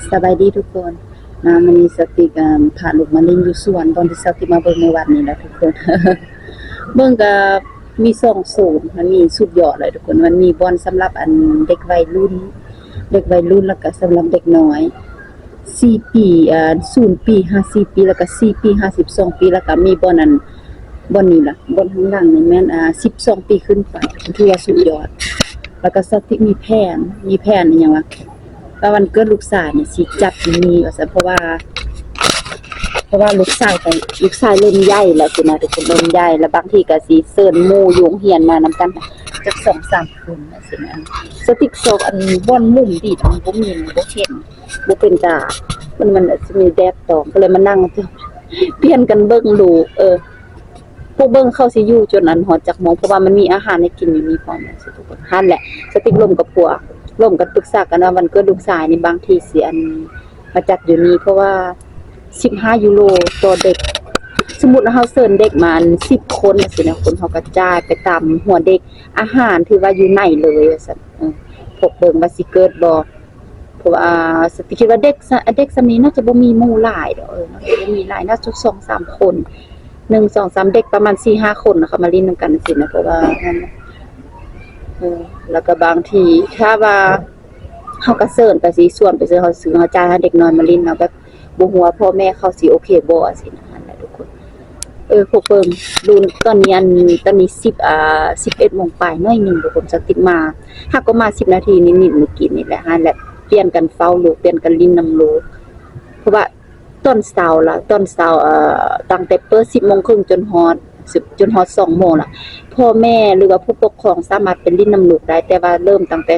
สบายดีทุกคนมันนี้สติกพาลูกมาเล่นอยู่สวนตอนที่สติมาเบิ่งในวันนี้แหละทุกคน เบิ่งก็มี2ศูนย์มันมีสุดยอดเลยทุกคนมันมีบอลสำหรับอันเด็กวัยรุ่นแล้วก็สำหรับเด็กน้อย4ปี0ปี54ปีแล้วก็4ปี52ปีแล้วก็มีบอลนั้นบอลนี้ล่ะบอลข้างหลังนี่แม่น12ปีขึ้นไปถือว่าสุดยอดแล้วก็สติมีแผนอีหยังวะวันเกิดลูกชายเนี่ยสิจัดที่นี่ว่าซั่นเพราะว่าลูกชายเริ่มใหญ่แล้วสินะทุกคนเริ่มใหญ่แล้วบางทีก็สิเชิญหมู่อยู่โรงเรียนมานำกันจัก 2-3 คนว่าสินะสติ๊กซอกอันบ่อนมุมดีมันบ่มีบ่เห็นบ่เป็นตามันสิมีแดดตองก็เลยมานั่งเปลี่ยนกันเบิ่งดูพวกเบิ่งเข้าสิอยู่จนอันฮอดจักโมงเพราะว่ามันมีอาหารให้กินอยู่นี่พร้อมนะทุกคนหั่นแหละสติ๊กร่วมกับผัวร่วมกันปรึกษากันว่าวันเกิดลูกชายนี่บางทีสิอันมาจัดอยู่นี่เพราะว่า15ยูโรต่อเด็กสมมุติว่าเฮาเชิญเด็กมา10คนสินะคนเฮากระจายไปตามหัวเด็กอาหารที่ว่าอยู่ไหนเลยว่าซั่นพวกเบิ่งว่าสิเกิดบ่เพราะว่าสติคิดว่าเด็กสำนี้น่าจะบ่มีหมู่หลายดอกน่าจะบ่มีหลายน่าจะ2-3 คน1 2 3เด็กประมาณ 4-5 คนนะคะมาเล่นนำกันสินะเพราะว่าแล้วก็บางทีถ้าว่าเฮาก็เชิญไปสิส่วนไปซื้อเฮาซื้อเฮาจ่ายให้เด็กน้อยมาเล่นเนาะแบบบ่ฮู้ว่าพ่อแม่เขาสิโอเคบ่สินะนั่นแหละทุกคนพวกเพิ่นดูตอนนี้11 โมงปลายน้อยนึงทุกคนจะติดมาหากก็มา10 นาทีนิดๆเมื่อกี้นี่แหละแหละเปลี่ยนกันเฝ้าลูกเปลี่ยนกันลิ้นน้ำลูกเพราะว่าตอนเช้าตั้งแต่เปิด 10:30 จนฮอด2 โมงล่ะพ่อแม่หรือว่าผู้ปกครองสามารถเป็นลิ้นน้ำลูกได้แต่ว่าเริ่มตั้งแต่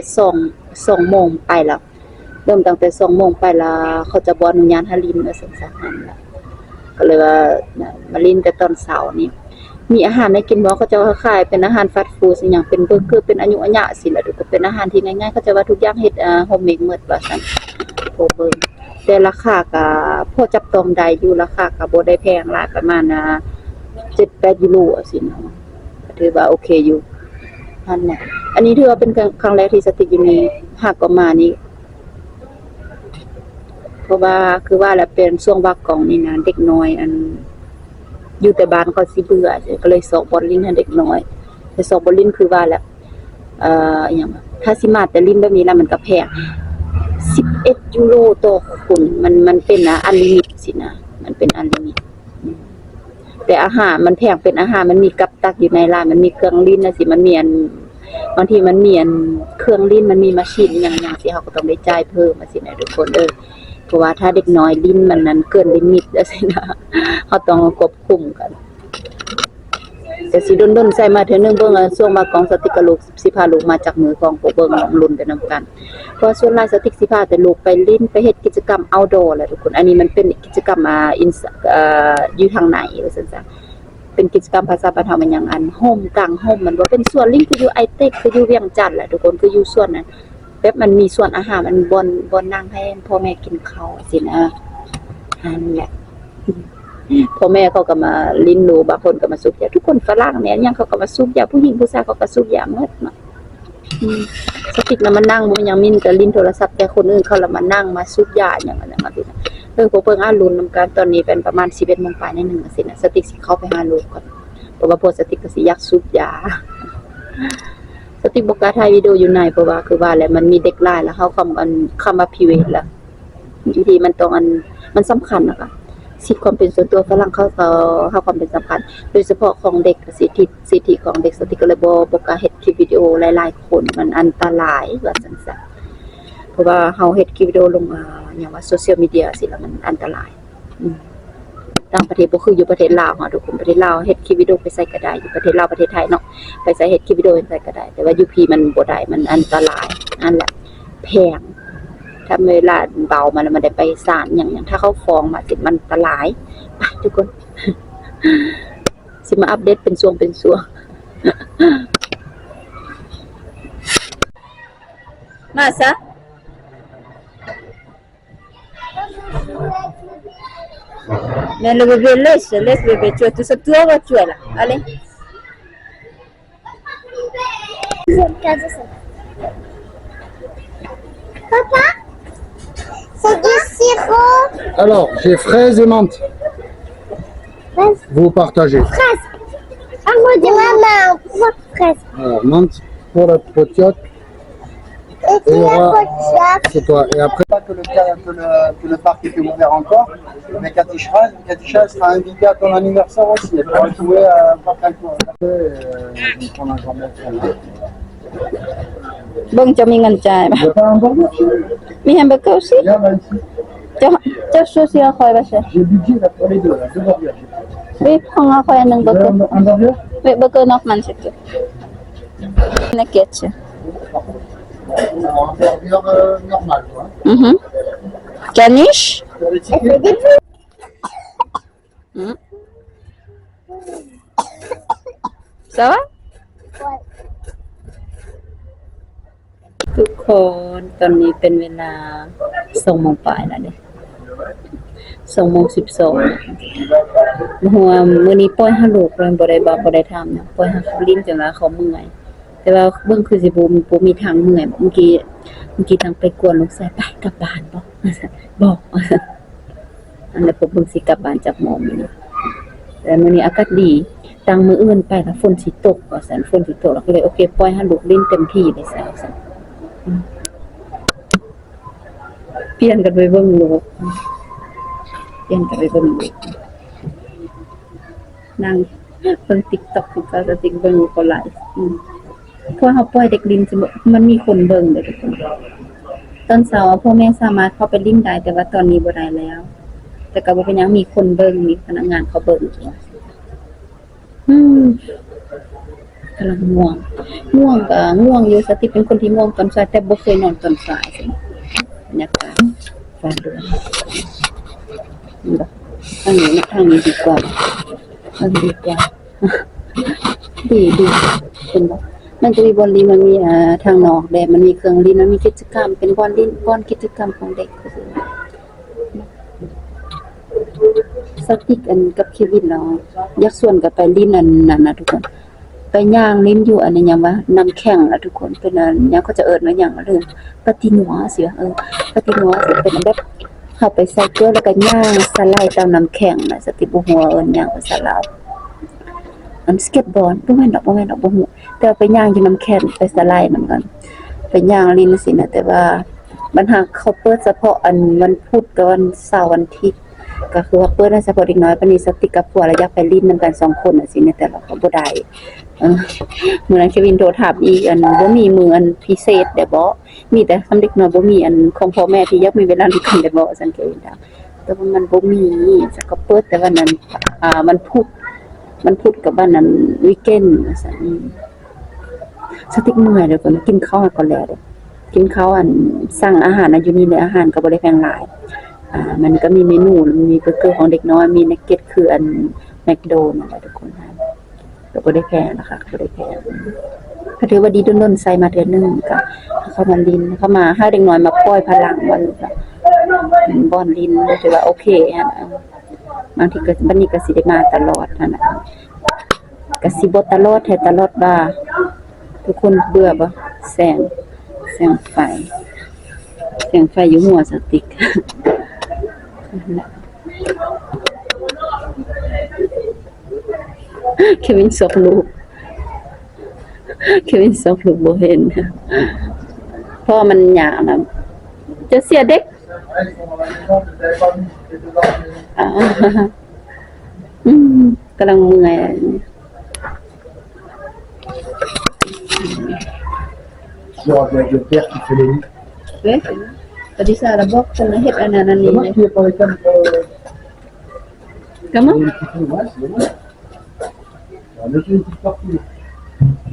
2 โมงไปแล้วเขาจะบ่อนุญาตให้ลิ้นว่าซั่นๆนั่นล่ะก็เลยว่ามาลิ้นแต่ตอนเช้านี่มีอาหารให้กินบ่เขาจะขายเป็นอาหารฟาสต์ฟู้ดอิหยังเป็นเบอร์เกอร์เป็นอายุอะสิล่ะทุกคนเป็นอาหารที่ง่ายๆเขาจะว่าทุกอย่างเฮ็ดโฮมเมดหมดว่าซั่นโอ้เบิ่งแต่ราคาก็พอจับต้องได้อยู่ราคาก็บ่ได้แพงหลายประมาณ7-8 ยูโรสินะถือว่าโอเคอยู่นั่นแหละอันนี้ถือว่าเป็นครั้งแรกที่สติกอยู่นี่หากก็มานี่เพราะว่าคือว่าแล้วเป็นช่วงว่ากองนี่นะเด็กน้อยอันอยู่แต่บ้านก็สิเบื่อก็เลยสอนบอลลินให้เด็กน้อยแต่สอนบอลลินคือว่าแล้วอหยังถ้าสิมาแต่ลินแบบนี้แล้วมันก็แพง11 ยูโรต่อคนมันเป็นอันลิมิตสินะมันเป็นอันลิมิตแต่อาหารมันแพงเป็นอาหารมันมีกับตักอยู่ในร้านมันมีเครื่องลิ้นนะสิมันมีอันบางทีมันมีอันเครื่องลิ้นมันมีมาชินอย่างสิเฮาก็ต้องได้จ่ายเพิ่มสินะทุกคนเพราะว่าถ้าเด็กน้อยลิ้นมันนั้นเกินลิมิตแล้วสินะเฮาต้องควบคุมกันแต่สิดนๆใส่มาเทื่อนึงเบิ่งช่วงมากองสติกลูกสิพาลูกมาจากมือของพวกเบิ่งลุ้นไปนำกันเพราะส่วนหลายสติกสิพาแต่ลูกไปลิ้นไปเฮ็ดกิจกรรมเอาท์ดอร์แหละทุกคนอันนี้มันเป็นกิจกรรมอยู่ทางไหนว่าซั่นซะเป็นกิจกรรมภาษาบ้านเฮามันหยังอันโฮมกลางโฮมมันบ่เป็นส่วนลิ้นคืออยู่ไอเต็กคืออยู่เวียงจันทน์แหละทุกคนคืออยู่ส่วนนั้นแบบมันมีส่วนอาหารมันบ่นั่งให้พ่อแม่กินข้าวสินะนั่นแหละพ่อแม่เขาก็มาลิ้นดูบางคนก็มาสูบยาทุกคนฝรั่งเนี่ยยังเขาก็มาสูบยาผู้หญิงผู้ชายเขาก็สูบยาหมดเนาะสติกน่ะมันนั่งบ่ยังมีแต่ลิ้นโทรศัพท์แต่คนอื่นเขาละมานั่งมาสูบยาอย่างนั้นมาติพวกเพิ่นลุ้นนำกันตอนนี้เป็นประมาณ 11 โมงปลายใน1สินะสติกสิเข้าไปหาลูกก่อนเพราะว่าพวกสติกก็สิอยากสูบยาสติกบ่กล้าถ่ายวิดีโออยู่ในเพราะว่าคือว่าแล้วมันมีเด็กหลายแล้วเฮาคำว่า private แล้วบางทีมันต้องมันสำคัญนะคะสิทธิความเป็นส่วนตัวฝรั่งเขาความเป็นสำคัญโดยเฉพาะของเด็กสิทธิของเด็กสติกก็เลยบ่กล้าเฮ็ดคลิปวิดีโอหลายๆคนมันอันตรายว่าจังซั่นเพราะว่าเฮาเฮ็ดคลิปวิดีโอลงหยังว่าโซเชียลมีเดียสิแล้วมันอันตรายต่างประเทศบ่คืออยู่ประเทศลาวทุกคนประเทศลาวเฮ็ดคลิปวิดีโอไปใส่ก็ได้อยู่ประเทศลาวประเทศไทยเนาะไปใส่เฮ็ดคลิปวิดีโอไปใส่ก็ได้แต่ว่าอยู่พี่มันบ่ได้มันอันตรายนั่นแหละแพงถ้าเวลาเบามาแล้วมันได้ไปศาลอย่างถ้าเขาฟ้องมาสิมันอันตรายไปทุกคนสิมาอัปเดตเป็นช่วงมาซะMais le bébé laisse bébé, tu es là. Allez. Papa, c'est du Alors, j'ai fraise et menthe. Fraise. Vous partagez. Fraise. Ah, moi, dis maman, pourquoi fraise? Alors, menthe pour la potiote. Et tu Et il y la aura- pochette. C'est toi. Et après, pas que le parc était ouvert encore, mais Katisha sera invitée à ton anniversaire aussi. Elle pourra jouer à pas très loin. Je vais prendre un grand morceau, là. เบิ่งจะมีเงินจ่ายบ่ Il n'y a pas un burger chez nous? มีแฮมเบอร์เกอร์สิ Viens, là, ici. จะซูซิคอยบ่ใช่ J'ai budget là pour les deux, là, 2 burgers. เฮ้ยของเราคอยอันนึง Tu เบอร์ veux เกอร์ un burger? เฮ้ยเบอร์เกอร์นอกมันสินักเก็ตใช่ Alors, un burger normal, quoi. Garnish Tu as les Elle tickets? fait des bulles. Ça va Ouais. ทุกคนตอนนี้เป็นเวลา2 โมงปลายแล้วเด้2 โมง 12หัวมื้อนี้ปล่อยให้ลูกเลยบ่ได้ทำนะปล่อยให้เขาลิ้นจนว่าเขาเมื่อยแต่ว่าเบิ่งคือสิบ่มีทางเมื่อยเมื่อกี้ทางไปกวนลูกชายไปกลับบ้านบ่บอกอันนั้นผมเบิ่งสิกลับบ้านจากหมอมื้อนี้แต่มื้อนี้อากาศดีตังมื้ออื่นไปแล้วฝนสิตกว่าซั่นฝนสิตกแล้วก็เลยโอเคปล่อยให้ลูกลิ้นเต็มที่เลยซั่นเปลี่ยนกันไปเบิ่งลูกนั่งเบิ่ง TikTok คือก็จะเบิ่งก็หลายเพราะเฮาปล่อยเด็กลิ้นสิมันมีคนเบิ่งเด้อทุกคนตอนเช้าพ่อแม่สามารถเข้าไปลิ้นได้แต่ว่าตอนนี้บ่ได้แล้ว แต่ก็บ่เป็นหยังมีคนเบิ่งมีพนักงานเขาเบิ่งกำลังง่วงก็ง่วงอยู่สติเป็นคนที่ง่วงตอนสายแต่บ่เคยนอนตอนสายสิบรรยากาศฟ้าเดือนนี่บ่ทางนี้ดีกว่าดีเป็นบ่มันจะมีบอลลีมันมีทางนอกแดดมันมีเครื่องลิ้นมันมีกิจกรรมเป็นบอลกิจกรรมของเด็กสักทีกันกับเควินเนาะอยากส่วนกับไปลิ้นนั่นนะทุกคนไปย่างลิ้นอยู่อันนี้ยังว่าน้ำแข็งล่ะทุกคนเป็นอันยังเขาจะเอิ้นว่าหยังเด้อปาตินัวสิปาตินัวสิเป็นแบบเข้าไปใส่เกลือแล้วก็ย่างสไลด์ตามน้ำแข็งน่ะสติบ่ฮู้ว่าเอิ้นหยังภาษาลาวอันสเก็ตบอร์ดบ่แม่นดอกบ่ฮู้แต่ว่าไปย่างอยู่น้ำแข็งไปสไลด์นำกันไปย่างลิ้นสินะแต่ว่ามันหากเขาเปิดเฉพาะอันวันพุธกับวันเสาร์วันอาทิตย์ก็คือว่าเปิดให้เฉพาะเด็กน้อยปานนี้สติกับผัวแล้วอยากไปลิ้นนำกัน2คนน่ะสินะแต่เราก็บ่ได้มื้อนั้นเควินโทรถามอีกอันบ่มีมื้ออันพิเศษได้บ่มีแต่สำเด็กน้อยบ่มีอันของพ่อแม่ที่อยากมีเวลาด้วยกันได้บ่ซั่นเควินถามแต่ว่ามันบ่มีจะก็เปิดแต่วันนั้นมันพุธกับวันนั้นวีคเอนด์ว่าซั่นสติกเมื่อยเดี๋ยวก่อนกินข้าวก่อนแล้วเด้กินข้าวอันสั่งอาหารอยู่นี่เลยอาหารก็บ่ได้แพงหลายมันก็มีเมนูมีเบอร์เกอร์ของเด็กน้อยมีนักเก็ตคืออันแมคโดนัลด์ทุกคนก็บ่ได้แพงนะคะบ่ได้แพงก็ถือว่าดีด้นๆใส่มาเดือนนึงก็เข้ามาลินเข้ามาให้เด็กน้อยมาปล่อยพลังวันก็บอนลินถือว่าโอเคบางทีก็บัดนี้ก็สิได้มาตลอดนั่นน่ะก็สิบ่ตลอดให้ตลอดว่าทุกคนเบื่อบ่แสงไฟอยู่หัวสติ๊กเควินส่งลูกบ่เห็นเพราะมันหยาบนะจะเสียเด็กกำลังเมื่อยAvec le père qui fait les lits. Oui, tadi saya ada box sama hit anak-anak C'est moi ni. qui ai pas les cannes. Kamu? Ouais, c'est bon. On va mettre une petite partie.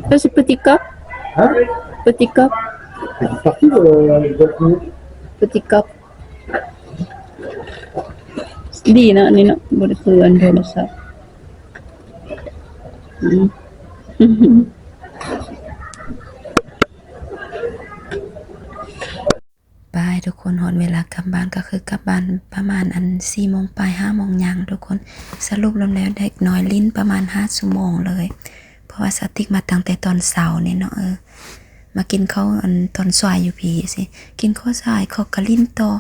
Itu seperti cup, Hein? seperti cup, Petite partie de minutes. seperti cup. ดีนะอันนี้เนาะบ่ได้คืออันโทรศัพท์บายทุกคนฮอดเวลากลับบ้านก็คือกลับบ้านประมาณอัน 4 โมงปลาย 5 โมงยังทุกคนสรุปแล้วเด็กน้อยลิ้นประมาณ5 ชั่วโมงเลยเพราะว่าสติ๊กมาตั้งแต่ตอนเช้านี่เนาะมากินข้าวอันตอนสายอยู่พี่สิกินข้าวสายเขาก็ลิ้นต่อ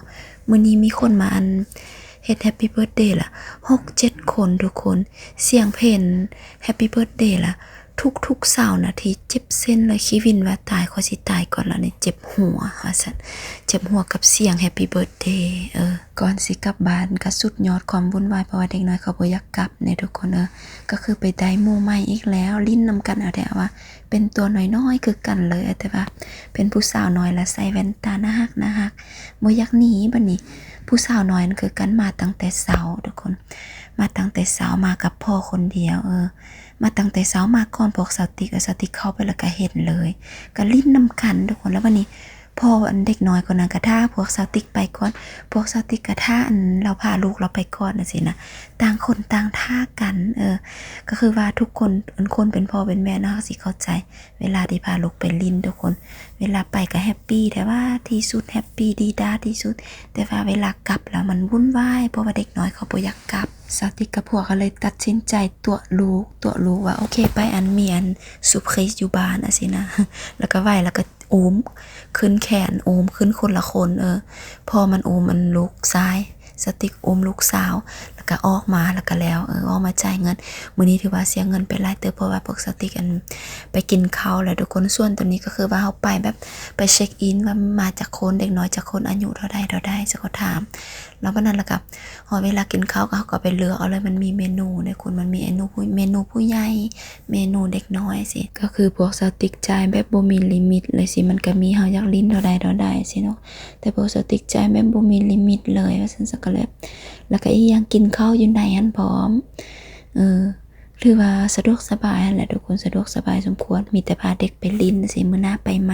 มื้อนี้มีคนมาอัน เฮ็ดแฮปปี้เบิร์ธเดย์ล่ะ6-7 คนทุกคนเสียงเพลงแฮปปี้เบิร์ธเดย์ล่ะทุกๆ20นาทีเจ็บเส้นเลยคิวินว่าตายขอสิตายก่อนแล้วนี่เจ็บหัวว่าซั่นเจ็บหัวกับเสียงแฮปปี้เบิร์ธเดย์ก่อนสิกลับบ้านก็สุดยอดความวุ่นวายเพราะว่าเด็กน้อยเขาบ่อยากกลับในทุกคนก็คือไปได้หมู่ใหม่อีกแล้วลิ้นนำกันเอาแต่ว่าเป็นตัวน้อยๆคือกันเลยแต่ว่าเป็นผู้สาวน้อยและใส่แว่นตาน่าฮักบ่อยากหนีบัดนี้ผู้สาวน้อยนั่นคือกันมาตั้งแต่เช้าทุกคนมาตั้งแต่เช้ามากับพ่อคนเดียวมาตั้งแต่เช้ามาก่อนพวกสติกเข้าไปแล้วก็เห็นเลยก็ลิ้นนำกันทุกคนแล้ววันนี้พ่ออันเด็กน้อยคนนั้นก็ท่าพวกสติกไปก่อนพวกสติกก็ท่าอันเราพาลูกเราไปก่อนน่ะสินะต่างคนต่างท่ากันก็คือว่าทุกคนคนเป็นพ่อเป็นแม่นะสิเข้าใจเวลาที่พาลูกไปลิ้นทุกคนเวลาไปก็แฮปปี้แต่ว่าที่สุดแฮปปี้ดีด้าที่สุดแต่ว่าเวลากลับแล้วมันวุ่นวายเพราะว่าเด็กน้อยเขาบ่อยากกลับสติกกับพวกก็เลยตัดสินใจตัวลูกว่าโอเคไปอันเมียนสุปคริสอยู่บ้านอะสินะแล้วก็ไหวแล้วก็โอมขึ้นแขนโอมขึ้นคนละคนพอมันโอมมันลูกซ้ายสติกโอมลูกสาวแล้วก็ออกมาแล้วก็แล้วออกมาจ่ายเงินมื้อนี้ถือว่าเสียเงินไปหลายเติบเพราะว่าพวกสติกอันไปกินข้าวแล้วทุกคนส่วนตัวนี้ก็คือว่าเฮาไปแบบไปเช็คอินว่ามาจากคนเด็กน้อยจากคนอายุเท่าใดจะเขาถามแล้ววันนั้นล่ะกับเวลากินข้าวก็เฮาก็ไปเลือกเอาเลยมันมีเมนูในคุณมันมีเมนูผู้ใหญ่เมนูเด็กน้อยสิก็คือพวกสติกจ่ายแบบบ่มีลิมิตเลยสิมันก็มีเฮาอยากลิ้นเท่าใดสิเนาะแต่พวกสติกจ่ายแบบบ่มีลิมิตเลยว่าซั่นซะก็แล้วก็อีหยังกินข้าวอยู่ไหนหันพร้อมหรือว่าสะดวกสบายแหละทุกคนสะดวกสบายสมควรมีแต่พาเด็กไปลิ้นสิมื้อหน้าไปไหม